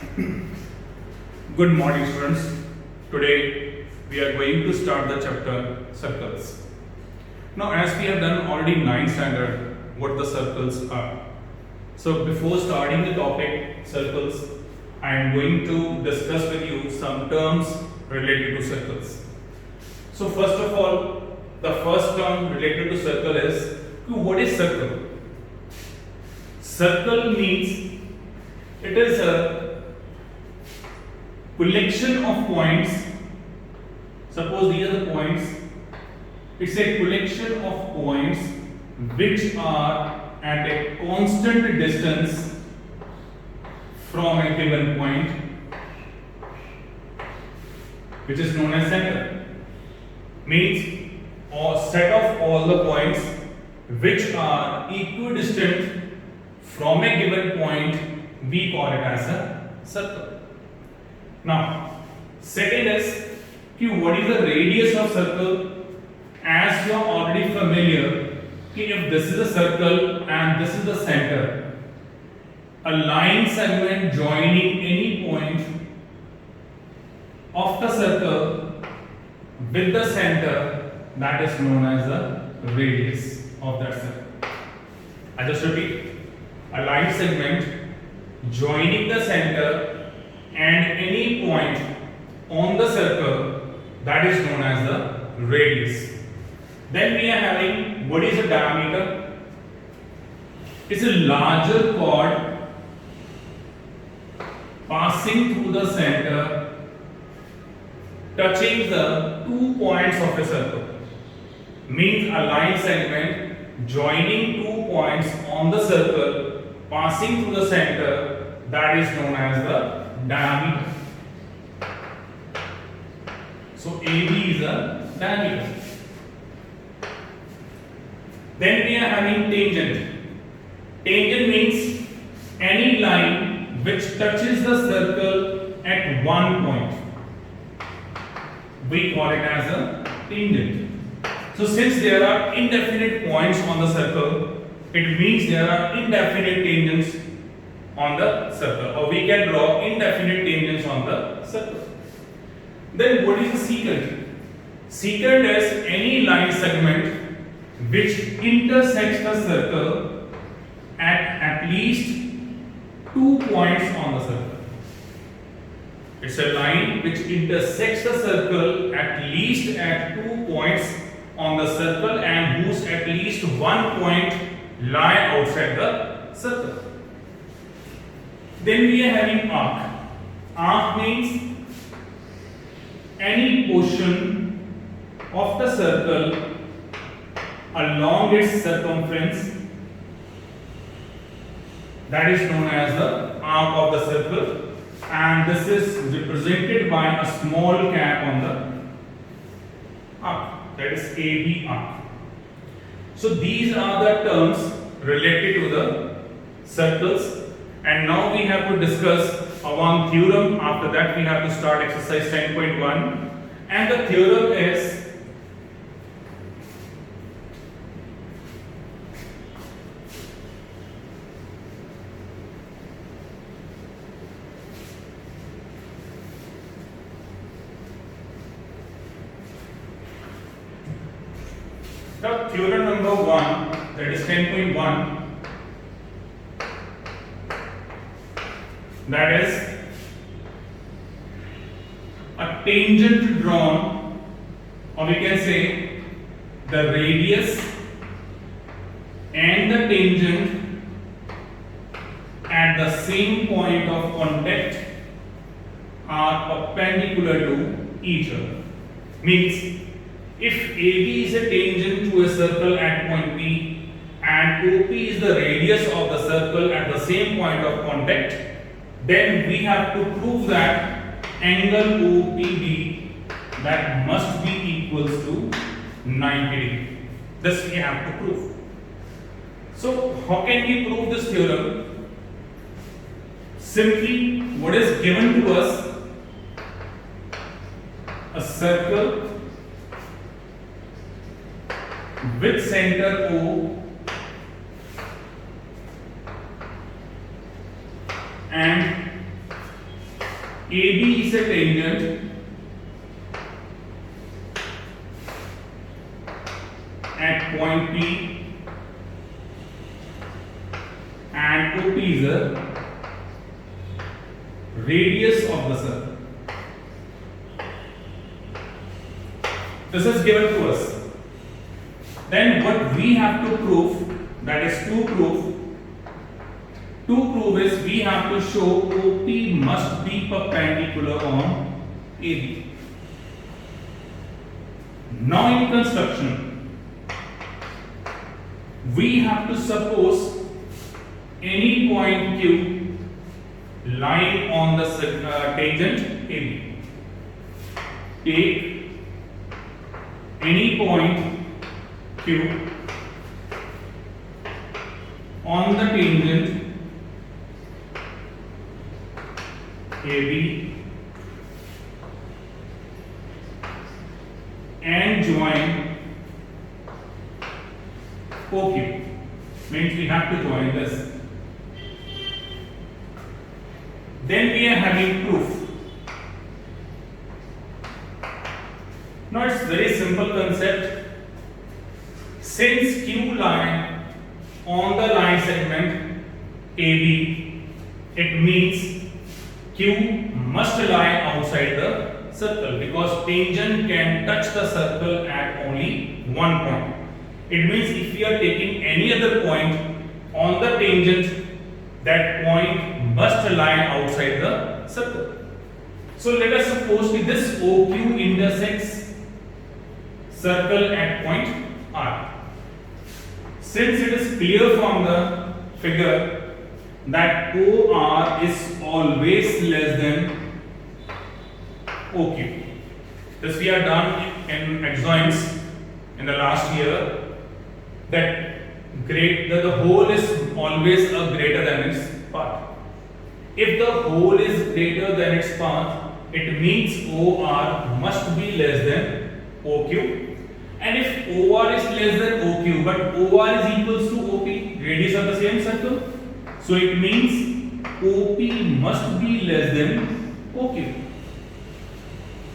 Good morning, students. Today we are going to start the chapter circles. Now, as we have done already 9th standard, what the circles are. So, before starting the topic circles, I am going to discuss with you some terms related to circles. So, first of all, the first term related to circle is what is circle? Circle means it is a collection of points. Suppose these are the points. It's a collection of points which are at a constant distance from a given point, which is known as center. Means a set of all the points which are equidistant from a given point, we call it as a circle. Now, second is what is the radius of circle? As you are already familiar, if this is a circle and this is the center, a line segment joining any point of the circle with the center, that is known as the radius of that circle. I just repeat, a line segment joining the center and any point on the circle, that is known as the radius. Then we are having what is the diameter? It's a larger chord passing through the center, touching the 2 points of a circle. Means a line segment joining 2 points on the circle, passing through the center, that is known as the diameter. So AB is a diameter. Then we are having tangent. Tangent means any line which touches the circle at one point. We call it as a tangent. So since there are indefinite points on the circle, it means there are indefinite tangents on the circle, or we can draw indefinite tangents on the circle. Then what is the secant? Secant is any line segment which intersects the circle at least 2 points on the circle. It's a line which intersects the circle at least at 2 points on the circle and whose at least 1 point lie outside the circle. Then we are having arc. Arc means any portion of the circle along its circumference, that is known as the arc of the circle, and this is represented by a small cap on the arc, that is AB arc. So these are the terms related to the circles, and now we have to discuss one theorem. After that we have to start exercise 10.1, and the theorem is the theorem number 1, that is 10.1, that is a tangent drawn, or we can say the radius and the tangent at the same point of contact are perpendicular to each other. Means if AB is a tangent to a circle at point P and OP is the radius of the circle at the same point of contact, then we have to prove that angle OPB that must be equals to 90 degree. This we have to prove. So how can we prove this theorem? Simply what is given to us, a circle with center O and AB is a tangent at point P and OP is a radius of the circle. This is given to us. Then what we have to prove, that is to prove is we have to show OP must be perpendicular on AB. Now in construction, we have to suppose any point Q lying on the tangent AB. Take any point Q on the tangent AB and join OQ. Means we have to join this. Then we are having proof. Now it's very simple concept. Since Q lie on the line segment AB, it means Q must lie outside the circle because tangent can touch the circle at only one point. It means if we are taking any other point on the tangent, that point must lie outside the circle. So let us suppose that this OQ intersects circle at point R. Since it is clear from the figure that OR is always less than OQ. This we are done in exams in the last year, that the whole is always a greater than its part. If the whole is greater than its part, it means OR must be less than OQ. And if OR is less than OQ but OR is equals to OP, radius of the same circle, so it means OP must be less than OQ.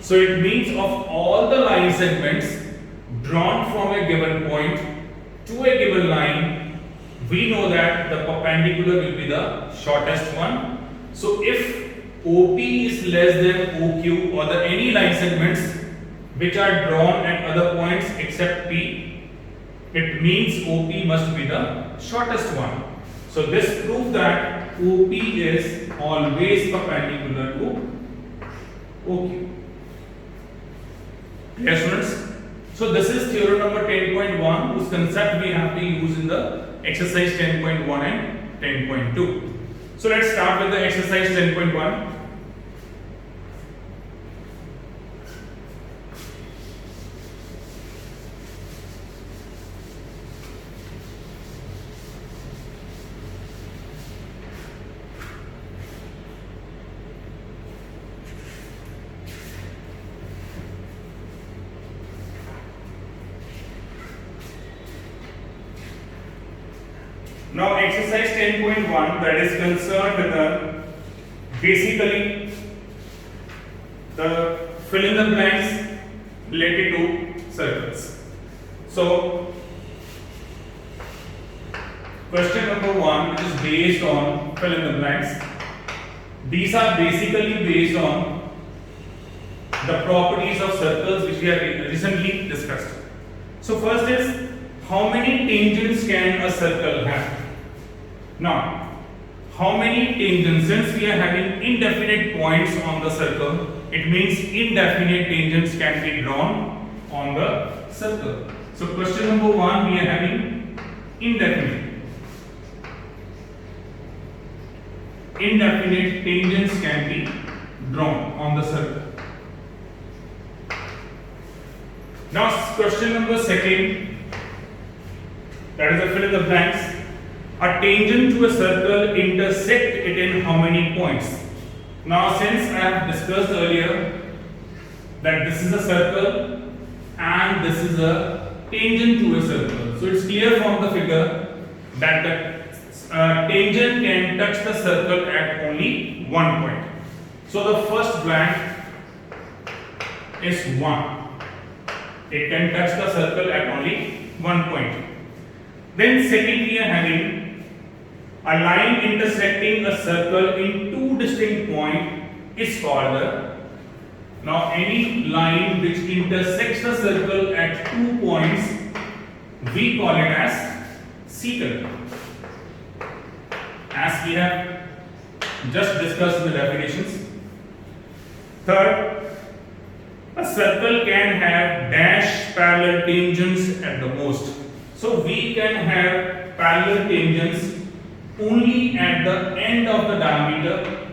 So it means of all the line segments drawn from a given point to a given line, we know that the perpendicular will be the shortest one. So if OP is less than OQ or the any line segments which are drawn at other points except P, it means OP must be the shortest one. So this proves that OP is always perpendicular to OQ. Yes, students? So this is theorem number 10.1, whose concept we have to use in the exercise 10.1 and 10.2. So let's start with the exercise 10.1. Now exercise 10.1, that is concerned with basically the fill in the blanks related to circles. So question number 1, which is based on fill in the blanks. These are basically based on the properties of circles which we have recently discussed. So first is, how many tangents can a circle have? Now, how many tangents? Since we are having indefinite points on the circle, it means indefinite tangents can be drawn on the circle. So question number 1, we are having indefinite tangents can be drawn on the circle. Now question number 2, that is the fill in the blanks. A tangent to a circle intersect it in how many points? Now since I have discussed earlier that this is a circle and this is a tangent to a circle, so it's clear from the figure that the tangent can touch the circle at only one point. So the first blank is 1. It can touch the circle at only one point. Then second we are having a line intersecting a circle in two distinct points is called the. Now any line which intersects the circle at 2 points, we call it as secant. As we have just discussed in the definitions. Third, a circle can have dash parallel tangents at the most. So we can have parallel tangents only at the end of the diameter.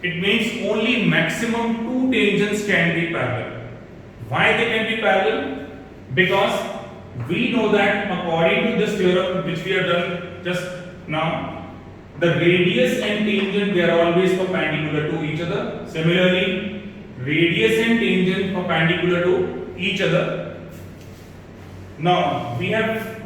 It means only maximum 2 tangents can be parallel. Why they can be parallel? Because we know that according to this theorem which we have done just now, the radius and tangent, they are always perpendicular to each other. Similarly, radius and tangent perpendicular to each other. Now we have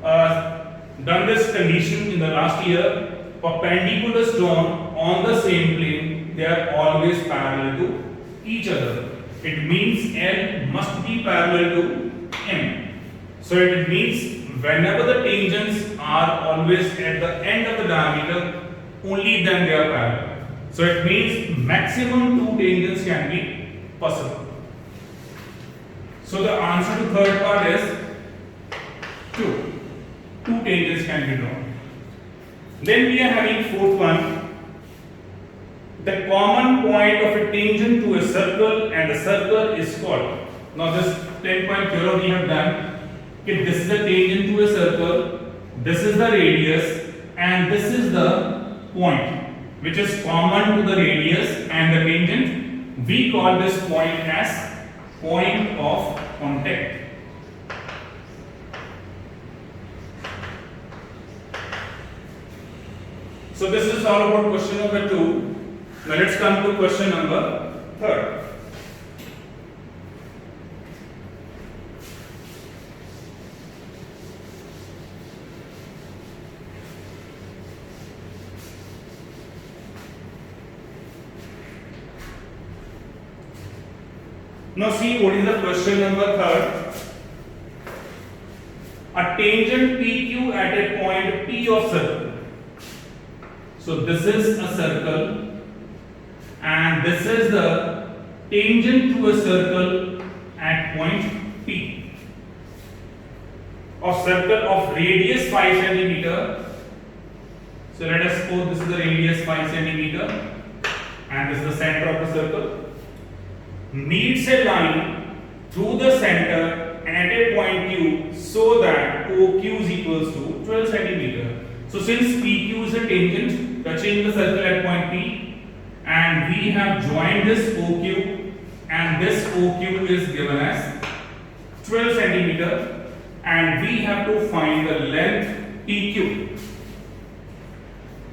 done this condition in the last year. Perpendiculars drawn on the same plane, they are always parallel to each other. It means L must be parallel to M. So it means whenever the tangents are always at the end of the diameter, only then they are parallel. So it means maximum 2 tangents can be possible. So the answer to third part is 2. 2 tangents can be drawn. Then we are having fourth one. The common point of a tangent to a circle and the circle is called. Now this 10-point theorem we have done. Okay, this is the tangent to a circle, this is the radius, and this is the point which is common to the radius and the tangent. We call this point as point of contact. So this is all about question number 2. Now let's come to question number 3. Now see what is the question number 3. A tangent PQ at a point P of circle. So this is a circle and this is the tangent to a circle at point P. Of circle of radius 5 centimeter. So let us suppose this is the radius 5 centimeter and this is the center of the circle. Meets a line through the center at a point Q so that OQ is equals to 12 centimeter. So since PQ is a tangent touching the circle at point P and we have joined this OQ and this OQ is given as 12 centimeter and we have to find the length PQ.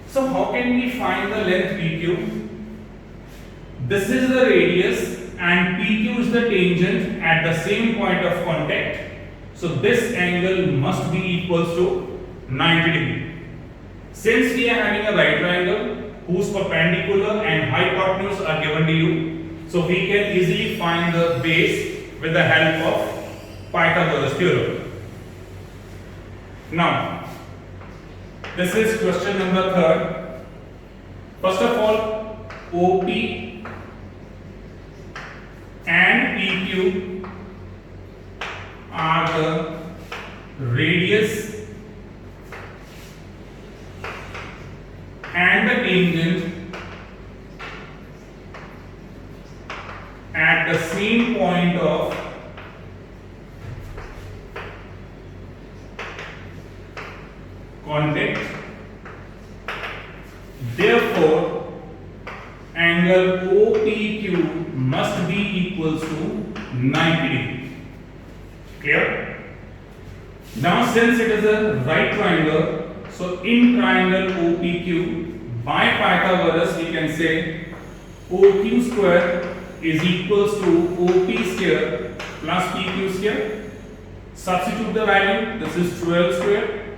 So how can we find the length PQ? This is the radius and PQ is the tangent at the same point of contact. So this angle must be equals to 90 degree. Since we are having a right triangle whose perpendicular and hypotenuse are given to you, so we can easily find the base with the help of Pythagoras theorem. Now, this is question number 3. First of all, OP and PQ are the radius and the tangent at the same point of contact. Therefore, angle OPQ must be equals to 90 degree. Clear? Now since it is a right triangle, so in triangle OPQ, by Pythagoras we can say OQ square is equals to OP square plus PQ square. Substitute the value. This is 12 square.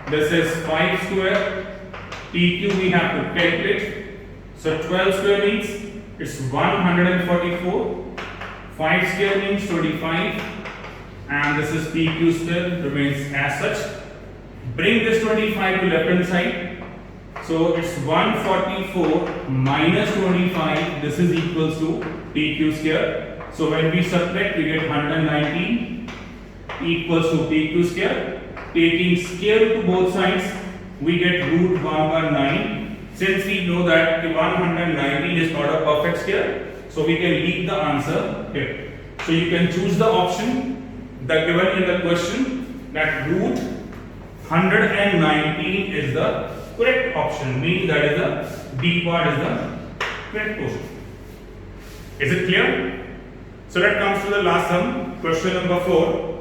This is 5 square. PQ we have to calculate. So 12 square means it's 144. 5 square means 25. And this is PQ square remains as such. Bring this 25 to left hand side. So it's 144 minus 25. This is equals to PQ square. So when we subtract, we get 119 equals to PQ square. Taking square root to both sides, we get root 119. Since we know that 119 is not a perfect square, so we can leave the answer here. So you can choose the option that given in the question, that root 119 is the correct option, means that is the D part is the correct portion. Is it clear? So that comes to the last sum, question number 4.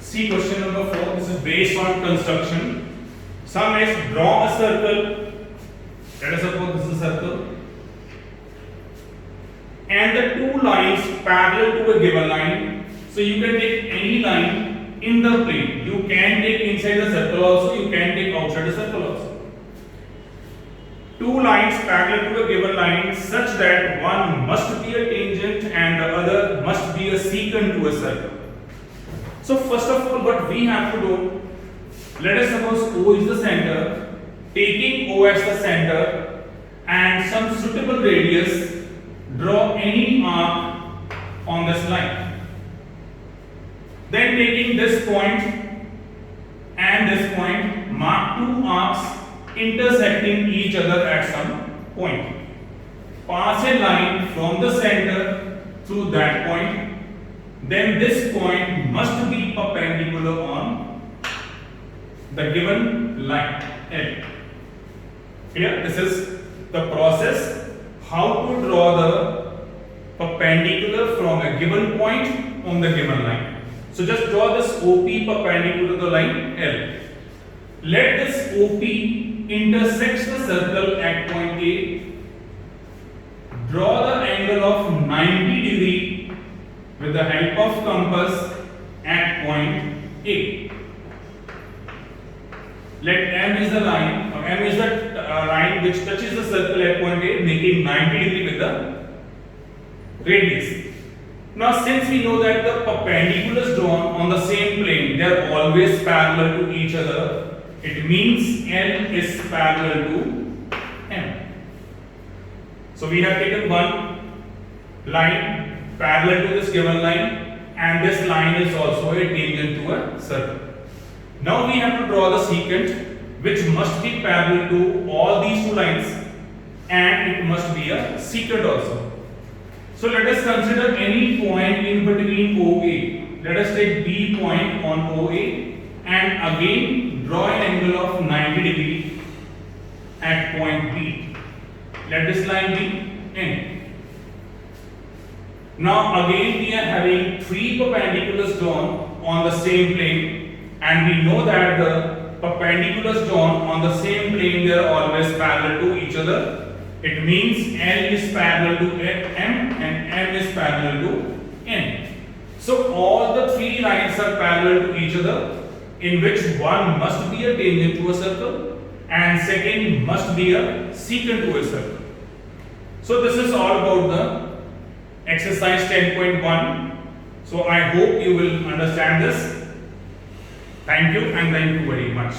See question number 4, this is based on construction. Sum is draw a circle, let us suppose this is a circle, and the two lines parallel to a given line. So you can take any line in the plane. You can take inside the circle also, you can take outside the circle also. Two lines parallel to a given line such that one must be a tangent and the other must be a secant to a circle. So first of all, what we have to do, let us suppose O is the center, taking O as the center and some suitable radius, draw any arc on this line. Then taking this point and this point, mark two arcs intersecting each other at some point. Pass a line from the center through that point. Then this point must be perpendicular on the given line L. Clear? This is the process how to draw the perpendicular from a given point on the given line. So just draw this OP perpendicular to the line L. Let this OP intersect the circle at point A. Draw the angle of 90 degree with the help of compass at point A. Let M is the line, or M is the line which touches the circle at point A, making 90 degree with the radius. Now since we know that the perpendiculars drawn on the same plane, they are always parallel to each other, it means L is parallel to M. So we have taken one line parallel to this given line, and this line is also a tangent to a circle. Now we have to draw the secant which must be parallel to all these two lines, and it must be a secant also. So let us consider any point in between OA. Let us take B point on OA and again draw an angle of 90 degree at point B. Let this line be N. Now again we are having three perpendiculars drawn on the same plane, and we know that the perpendiculars drawn on the same plane, they are always parallel to each other. It means L is parallel to M and M is parallel to N. So all the three lines are parallel to each other, in which one must be a tangent to a circle and second must be a secant to a circle. So this is all about the exercise 10.1. So I hope you will understand this. Thank you and thank you very much.